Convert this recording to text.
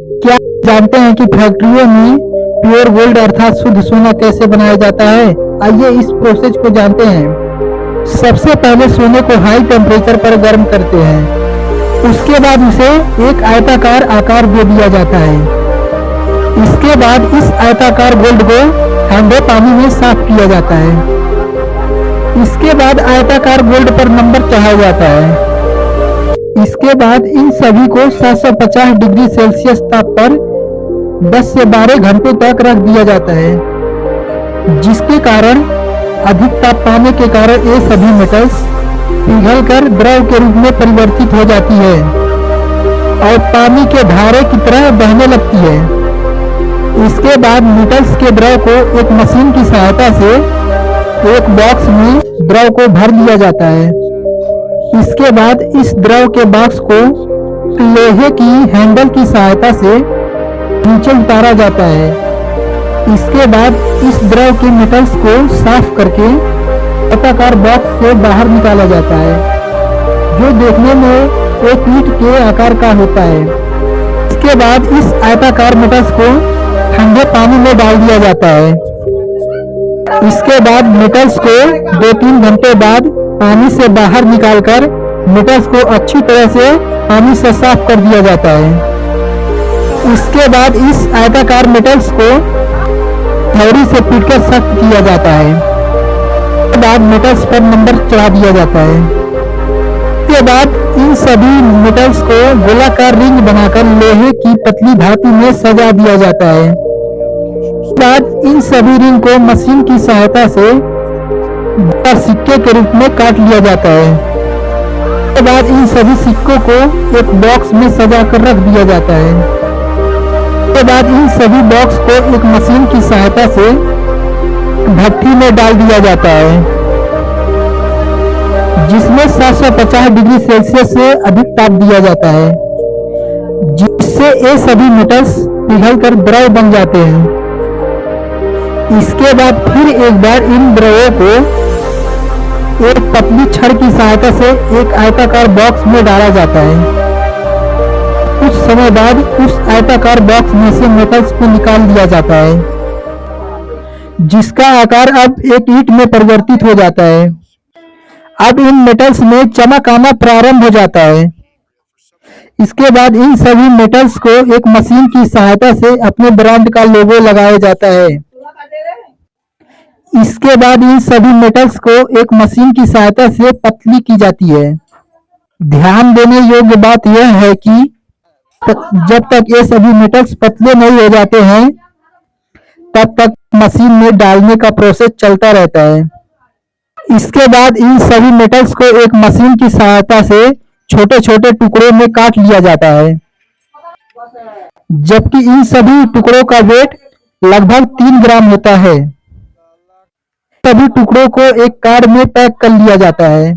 क्या आप जानते हैं कि फैक्ट्रियों में प्योर गोल्ड अर्थात शुद्ध सोना कैसे बनाया जाता है? आइए इस प्रोसेस को जानते हैं। सबसे पहले सोने को हाई टेम्परेचर पर गर्म करते हैं। उसके बाद उसे एक आयताकार आकार दे दिया जाता है। इसके बाद इस आयताकार गोल्ड को ठंडे पानी में साफ किया जाता है। इसके बाद आयताकार गोल्ड पर नंबर चढ़ाया जाता है। इसके बाद इन सभी को 750 डिग्री सेल्सियस ताप पर 10 से 12 घंटों तक रख दिया जाता है, जिसके कारण अधिक ताप पाने के कारण ये सभी मेटल्स पिघलकर द्रव के रूप में परिवर्तित हो जाती है और पानी के धारे की तरह बहने लगती है। इसके बाद मेटल्स के द्रव को एक मशीन की सहायता से एक बॉक्स में द्रव को भर दिया जाता है। इसके बाद इस द्रव के बॉक्स को लोहे की हैंडल की सहायता से नीचे उतारा जाता है। इसके बाद इस द्रव के मेटल्स को साफ करके आयताकार बॉक्स से बाहर निकाला जाता है, जो देखने में एक ईंट के आकार का होता है। इसके बाद इस आयताकार मेटल्स को ठंडे पानी में डाल दिया जाता है। इसके बाद मेटल्स को 2-3 घंटे बाद पानी से बाहर निकालकर मेटल्स को अच्छी तरह से पानी से साफ कर दिया जाता है। इसके बाद इस आयताकार मेटल्स को हथौड़ी से पीटकर सख्त किया जाता है। इसके बाद मेटल्स पर नंबर चढ़ा दिया जाता है। इसके बाद इन सभी मेटल्स को गोलाकार रिंग बनाकर लोहे की पतली धातु में सजा दिया जाता है। इसके बाद इन सभी रिंग को मशीन की सहायता से सिक्के के रूप में काट लिया जाता है। इसके बाद इन सभी सिक्कों को एक बॉक्स में सजा कर रख दिया जाता है। इसके बाद इन सभी बॉक्स को एक मशीन की सहायता से भट्ठी में डाल दिया जाता है, जिसमें 750 डिग्री सेल्सियस से अधिक ताप दिया जाता है, जिससे ये सभी मेटल्स पिघलकर द्रव बन जाते हैं। इसके बाद फिर एक बार इन द्रवों को एक पतली छड़ की सहायता से एक आयताकार बॉक्स में डाला जाता है। कुछ समय बाद उस आयताकार बॉक्स में से मेटल्स को निकाल दिया जाता है, जिसका आकार अब एक ईंट में परिवर्तित हो जाता है। अब इन मेटल्स में चमक आना प्रारंभ हो जाता है। इसके बाद इन सभी मेटल्स को एक मशीन की सहायता से अपने ब्रांड का लोगो लगाया जाता है। इसके बाद इन सभी मेटल्स को एक मशीन की सहायता से पतली की जाती है। ध्यान देने योग्य बात यह है कि जब तक ये सभी मेटल्स पतले नहीं हो जाते हैं, तब तक मशीन में डालने का प्रोसेस चलता रहता है। इसके बाद इन सभी मेटल्स को एक मशीन की सहायता से छोटे छोटे टुकड़ों में काट लिया जाता है, जबकि इन सभी टुकड़ों का वेट लगभग 3 ग्राम होता है। सभी टुकड़ों को एक कार्ड में पैक कर लिया जाता है।